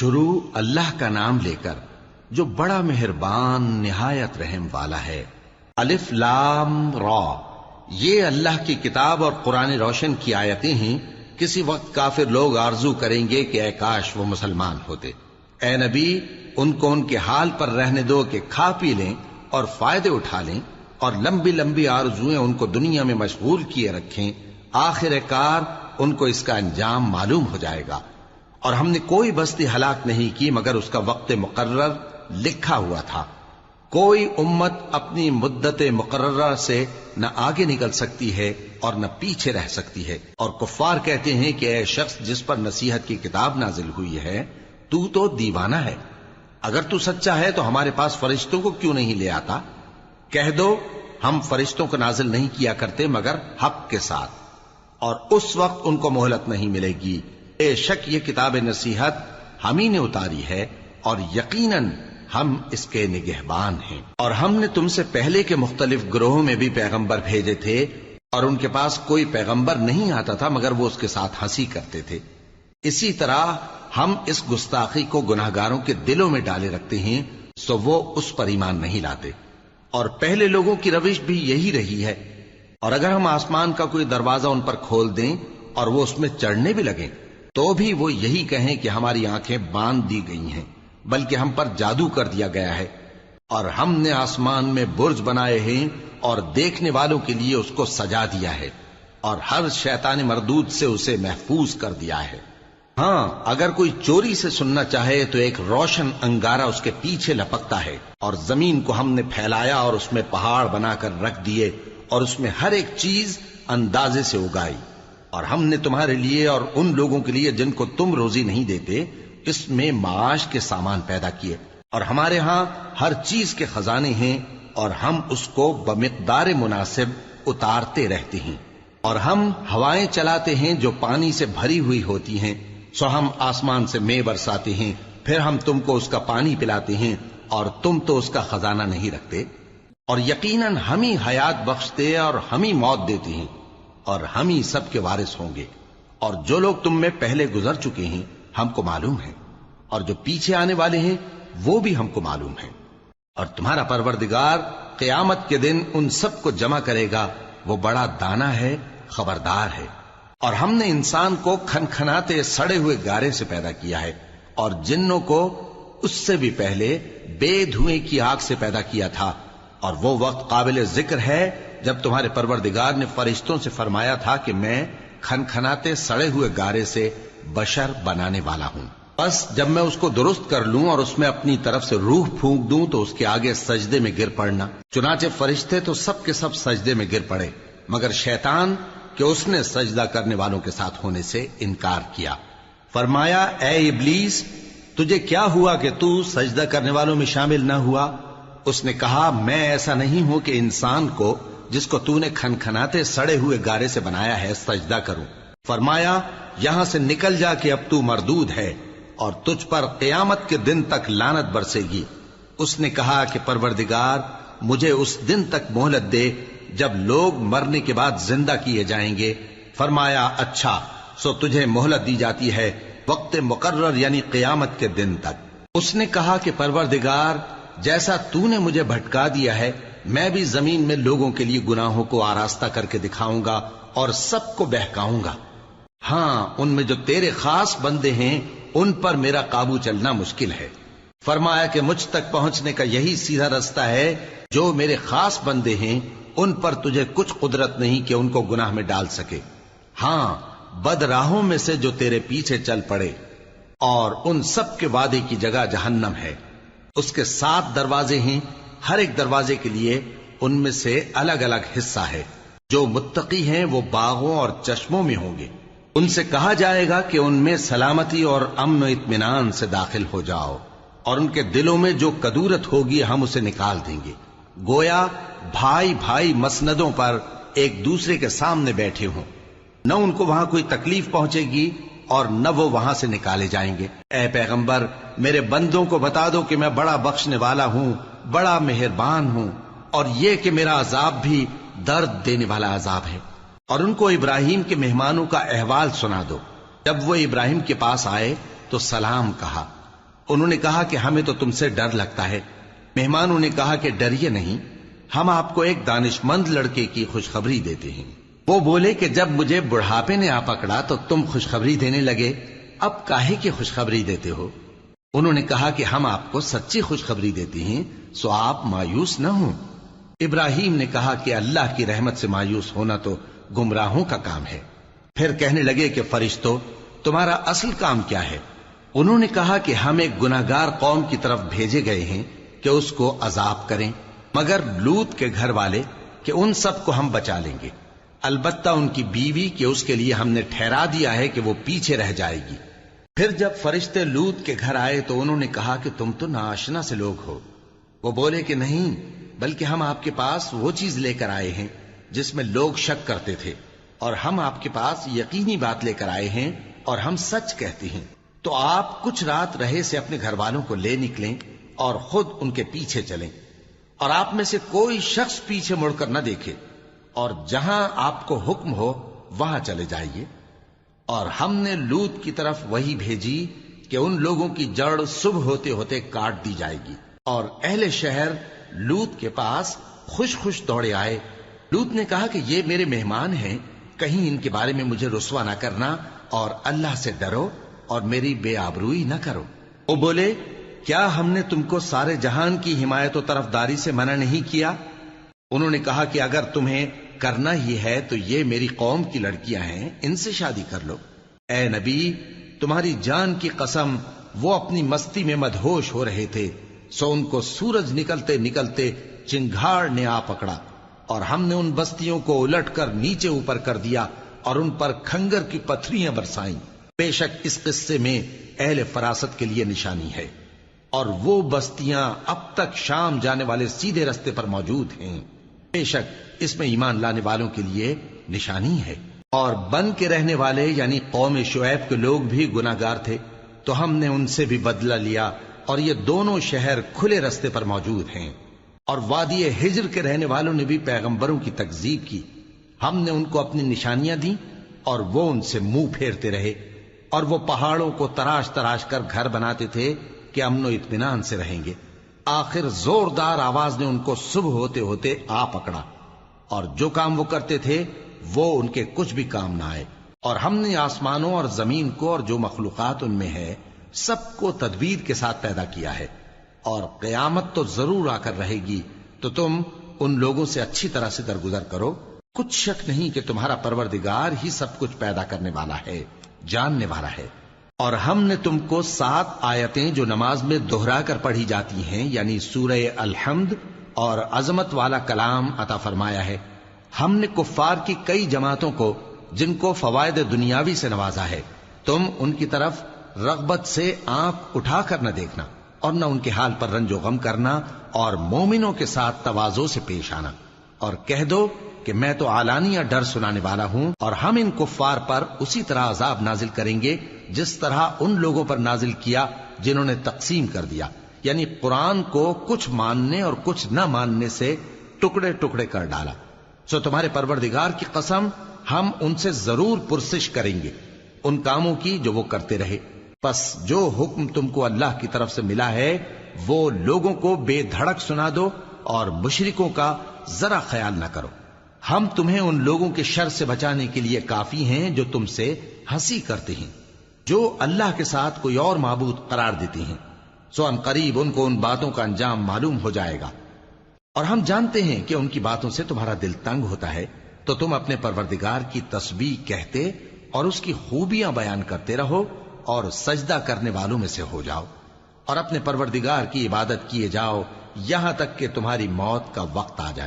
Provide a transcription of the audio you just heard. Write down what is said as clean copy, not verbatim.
شروع اللہ کا نام لے کر جو بڑا مہربان نہایت رحم والا ہے۔ الف لام را، یہ اللہ کی کتاب اور قرآن روشن کی آیتیں ہیں۔ کسی وقت کافر لوگ آرزو کریں گے کہ اے کاش وہ مسلمان ہوتے۔ اے نبی، ان کو ان کے حال پر رہنے دو کہ کھا پی لیں اور فائدے اٹھا لیں، اور لمبی لمبی آرزویں ان کو دنیا میں مشغول کیے رکھیں۔ آخر کار ان کو اس کا انجام معلوم ہو جائے گا۔ اور ہم نے کوئی بستی ہلاک نہیں کی مگر اس کا وقت مقرر لکھا ہوا تھا۔ کوئی امت اپنی مدت مقررہ سے نہ آگے نکل سکتی ہے اور نہ پیچھے رہ سکتی ہے۔ اور کفار کہتے ہیں کہ اے شخص جس پر نصیحت کی کتاب نازل ہوئی ہے، تو دیوانہ ہے۔ اگر تو سچا ہے تو ہمارے پاس فرشتوں کو کیوں نہیں لے آتا؟ کہہ دو ہم فرشتوں کو نازل نہیں کیا کرتے مگر حق کے ساتھ، اور اس وقت ان کو مہلت نہیں ملے گی۔ بے شک یہ کتاب نصیحت ہم ہی نے اتاری ہے، اور یقیناً ہم اس کے نگہبان ہیں۔ اور ہم نے تم سے پہلے کے مختلف گروہوں میں بھی پیغمبر بھیجے تھے، اور ان کے پاس کوئی پیغمبر نہیں آتا تھا مگر وہ اس کے ساتھ ہنسی کرتے تھے۔ اسی طرح ہم اس گستاخی کو گناہگاروں کے دلوں میں ڈالے رکھتے ہیں، سو وہ اس پر ایمان نہیں لاتے۔ اور پہلے لوگوں کی روش بھی یہی رہی ہے۔ اور اگر ہم آسمان کا کوئی دروازہ ان پر کھول دیں اور وہ اس میں چڑھنے بھی لگیں تو بھی وہ یہی کہیں کہ ہماری آنکھیں باندھ دی گئی ہیں، بلکہ ہم پر جادو کر دیا گیا ہے۔ اور ہم نے آسمان میں برج بنائے ہیں اور دیکھنے والوں کے لیے اس کو سجا دیا ہے، اور ہر شیطان مردود سے اسے محفوظ کر دیا ہے۔ ہاں، اگر کوئی چوری سے سننا چاہے تو ایک روشن انگارہ اس کے پیچھے لپکتا ہے۔ اور زمین کو ہم نے پھیلایا اور اس میں پہاڑ بنا کر رکھ دیے، اور اس میں ہر ایک چیز اندازے سے اگائی۔ اور ہم نے تمہارے لیے اور ان لوگوں کے لیے جن کو تم روزی نہیں دیتے اس میں معاش کے سامان پیدا کیے، اور ہمارے ہاں ہر چیز کے خزانے ہیں، اور ہم اس کو بمقدار مناسب اتارتے رہتے ہیں۔ اور ہم ہوائیں چلاتے ہیں جو پانی سے بھری ہوئی ہوتی ہیں، سو ہم آسمان سے مے برساتے ہیں، پھر ہم تم کو اس کا پانی پلاتے ہیں، اور تم تو اس کا خزانہ نہیں رکھتے۔ اور یقیناً ہم ہی حیات بخشتے اور ہم ہی موت دیتے ہیں، اور ہم ہی سب کے وارث ہوں گے۔ اور جو لوگ تم میں پہلے گزر چکے ہیں ہم کو معلوم ہے، اور جو پیچھے آنے والے ہیں وہ بھی ہم کو معلوم ہے۔ اور تمہارا پروردگار قیامت کے دن ان سب کو جمع کرے گا، وہ بڑا دانا ہے، خبردار ہے۔ اور ہم نے انسان کو کھنکھناتے سڑے ہوئے گارے سے پیدا کیا ہے، اور جنوں کو اس سے بھی پہلے بے دھوئیں کی آگ سے پیدا کیا تھا۔ اور وہ وقت قابل ذکر ہے جب تمہارے پروردگار نے فرشتوں سے فرمایا تھا کہ میں کھنکھناتے سڑے ہوئے گارے سے بشر بنانے والا ہوں، بس جب میں اس کو درست کر لوں اور اس میں اپنی طرف سے روح پھونک دوں تو اس کے آگے سجدے میں گر پڑنا۔ چنانچہ فرشتے تو سب کے سب سجدے میں گر پڑے مگر شیطان کہ اس نے سجدہ کرنے والوں کے ساتھ ہونے سے انکار کیا۔ فرمایا اے ابلیس، تجھے کیا ہوا کہ تو سجدہ کرنے والوں میں شامل نہ ہوا؟ اس نے کہا میں ایسا نہیں ہوں کہ انسان کو جس کو تو نے کھنکھناتے سڑے ہوئے گارے سے بنایا ہے سجدہ کروں۔ فرمایا یہاں سے نکل جا کہ اب تو مردود ہے اور تجھ پر قیامت کے دن تک لعنت برسے گی۔ اس نے کہا کہ پروردگار مجھے اس دن تک مہلت دے جب لوگ مرنے کے بعد زندہ کیے جائیں گے۔ فرمایا اچھا، سو تجھے مہلت دی جاتی ہے وقت مقرر یعنی قیامت کے دن تک۔ اس نے کہا کہ پروردگار جیسا تو نے مجھے بھٹکا دیا ہے میں بھی زمین میں لوگوں کے لیے گناہوں کو آراستہ کر کے دکھاؤں گا اور سب کو بہکاؤں گا۔ ہاں، ان میں جو تیرے خاص بندے ہیں ان پر میرا قابو چلنا مشکل ہے۔ فرمایا کہ مجھ تک پہنچنے کا یہی سیدھا رستہ ہے، جو میرے خاص بندے ہیں ان پر تجھے کچھ قدرت نہیں کہ ان کو گناہ میں ڈال سکے۔ ہاں، بد راہوں میں سے جو تیرے پیچھے چل پڑے، اور ان سب کے وعدے کی جگہ جہنم ہے۔ اس کے 7 دروازے ہیں، ہر ایک دروازے کے لیے ان میں سے الگ الگ حصہ ہے۔ جو متقی ہیں وہ باغوں اور چشموں میں ہوں گے۔ ان سے کہا جائے گا کہ ان میں سلامتی اور امن و اطمینان سے داخل ہو جاؤ، اور ان کے دلوں میں جو کدورت ہوگی ہم اسے نکال دیں گے، گویا بھائی بھائی مسندوں پر ایک دوسرے کے سامنے بیٹھے ہوں۔ نہ ان کو وہاں کوئی تکلیف پہنچے گی اور نہ وہ وہاں سے نکالے جائیں گے۔ اے پیغمبر میرے بندوں کو بتا دو کہ میں بڑا بخشنے والا ہوں، بڑا مہربان ہوں، اور یہ کہ میرا عذاب بھی درد دینے والا عذاب ہے۔ اور ان کو ابراہیم کے مہمانوں کا احوال سنا دو۔ جب وہ ابراہیم کے پاس آئے تو سلام کہا، انہوں نے کہا کہ ہمیں تو تم سے ڈر لگتا ہے۔ مہمانوں نے کہا کہ ڈریے نہیں، ہم آپ کو ایک دانشمند لڑکے کی خوشخبری دیتے ہیں۔ وہ بولے کہ جب مجھے بڑھاپے نے آ پکڑا تو تم خوشخبری دینے لگے، اب کاہے کی خوشخبری دیتے ہو؟ انہوں نے کہا کہ ہم آپ کو سچی خوشخبری دیتے ہیں، سو آپ مایوس نہ ہوں۔ ابراہیم نے کہا کہ اللہ کی رحمت سے مایوس ہونا تو گمراہوں کا کام ہے۔ پھر کہنے لگے کہ فرشتوں، تمہارا اصل کام کیا ہے؟ انہوں نے کہا کہ ہم ایک گناہگار قوم کی طرف بھیجے گئے ہیں کہ اس کو عذاب کریں، مگر لوط کے گھر والے کہ ان سب کو ہم بچا لیں گے، البتہ ان کی بیوی کہ اس کے لیے ہم نے ٹھہرا دیا ہے کہ وہ پیچھے رہ جائے گی۔ پھر جب فرشتے لوط کے گھر آئے تو انہوں نے کہا کہ تم تو ناآشنا سے لوگ ہو۔ وہ بولے کہ نہیں، بلکہ ہم آپ کے پاس وہ چیز لے کر آئے ہیں جس میں لوگ شک کرتے تھے، اور ہم آپ کے پاس یقینی بات لے کر آئے ہیں اور ہم سچ کہتے ہیں۔ تو آپ کچھ رات رہے سے اپنے گھر والوں کو لے نکلیں اور خود ان کے پیچھے چلیں، اور آپ میں سے کوئی شخص پیچھے مڑ کر نہ دیکھے، اور جہاں آپ کو حکم ہو وہاں چلے جائیے۔ اور ہم نے لوط کی طرف وہی بھیجی کہ ان لوگوں کی جڑ صبح ہوتے ہوتے کاٹ دی جائے گی، اور اہل شہر لوط کے پاس خوش خوش دوڑے آئے۔ لوط نے کہا کہ یہ میرے مہمان ہیں، کہیں ان کے بارے میں مجھے رسوا نہ کرنا، اور اللہ سے ڈرو اور میری بے آبروئی نہ کرو۔ وہ بولے، کیا ہم نے تم کو سارے جہان کی حمایت و طرفداری سے منع نہیں کیا؟ انہوں نے کہا کہ اگر تمہیں کرنا ہی ہے تو یہ میری قوم کی لڑکیاں ہیں، ان سے شادی کر لو۔ اے نبی، تمہاری جان کی قسم، وہ اپنی مستی میں مدہوش ہو رہے تھے، سو ان کو سورج نکلتے نکلتے چنگھاڑ نے آ پکڑا، اور ہم نے ان بستیوں کو الٹ کر نیچے اوپر کر دیا اور ان پر کھنگر کی پتھریاں برسائیں۔ بے شک اس قصے میں اہل فراست کے لیے نشانی ہے، اور وہ بستیاں اب تک شام جانے والے سیدھے رستے پر موجود ہیں۔ بے شک اس میں ایمان لانے والوں کے لیے نشانی ہے۔ اور بن کے رہنے والے یعنی قوم شعیب کے لوگ بھی گناہگار تھے، تو ہم نے ان سے بھی بدلہ لیا، اور یہ دونوں شہر کھلے رستے پر موجود ہیں۔ اور وادی ہجر کے رہنے والوں نے بھی پیغمبروں کی تکذیب کی، ہم نے ان کو اپنی نشانیاں دی اور وہ ان سے منہ پھیرتے رہے، اور وہ پہاڑوں کو تراش تراش کر گھر بناتے تھے کہ امن و اطمینان سے رہیں گے۔ آخر زوردار آواز نے ان کو صبح ہوتے ہوتے آ پکڑا، اور جو کام وہ کرتے تھے وہ ان کے کچھ بھی کام نہ آئے۔ اور ہم نے آسمانوں اور زمین کو اور جو مخلوقات ان میں ہے سب کو تدبیر کے ساتھ پیدا کیا ہے، اور قیامت تو ضرور آ کر رہے گی، تو تم ان لوگوں سے اچھی طرح سے درگزر کرو۔ کچھ شک نہیں کہ تمہارا پروردگار ہی سب کچھ پیدا کرنے والا ہے، جاننے والا ہے۔ اور ہم نے تم کو 7 آیتیں جو نماز میں دہرا کر پڑھی جاتی ہیں، یعنی سورہ الحمد اور عظمت والا کلام عطا فرمایا ہے۔ ہم نے کفار کی کئی جماعتوں کو جن کو فوائد دنیاوی سے نوازا ہے، تم ان کی طرف رغبت سے آنکھ اٹھا کر نہ دیکھنا، اور نہ ان کے حال پر رنج و غم کرنا، اور مومنوں کے ساتھ تواضع سے پیش آنا، اور کہہ دو کہ میں تو اعلانیہ ڈر سنانے والا ہوں، اور ہم ان کفار پر اسی طرح عذاب نازل کریں گے جس طرح ان لوگوں پر نازل کیا جنہوں نے تقسیم کر دیا، یعنی قرآن کو کچھ ماننے اور کچھ نہ ماننے سے ٹکڑے ٹکڑے کر ڈالا۔ سو تمہارے پروردگار کی قسم، ہم ان سے ضرور پرسش کریں گے ان کاموں کی جو وہ کرتے رہے۔ پس جو حکم تم کو اللہ کی طرف سے ملا ہے وہ لوگوں کو بے دھڑک سنا دو، اور مشرکوں کا ذرا خیال نہ کرو۔ ہم تمہیں ان لوگوں کے شر سے بچانے کے لیے کافی ہیں جو تم سے ہنسی کرتے ہیں، جو اللہ کے ساتھ کوئی اور معبود قرار دیتے ہیں، سو ان قریب ان کو ان باتوں کا انجام معلوم ہو جائے گا۔ اور ہم جانتے ہیں کہ ان کی باتوں سے تمہارا دل تنگ ہوتا ہے، تو تم اپنے پروردگار کی تسبیح کہتے اور اس کی خوبیاں بیان کرتے رہو، اور سجدہ کرنے والوں میں سے ہو جاؤ، اور اپنے پروردگار کی عبادت کیے جاؤ یہاں تک کہ تمہاری موت کا وقت آ جائے۔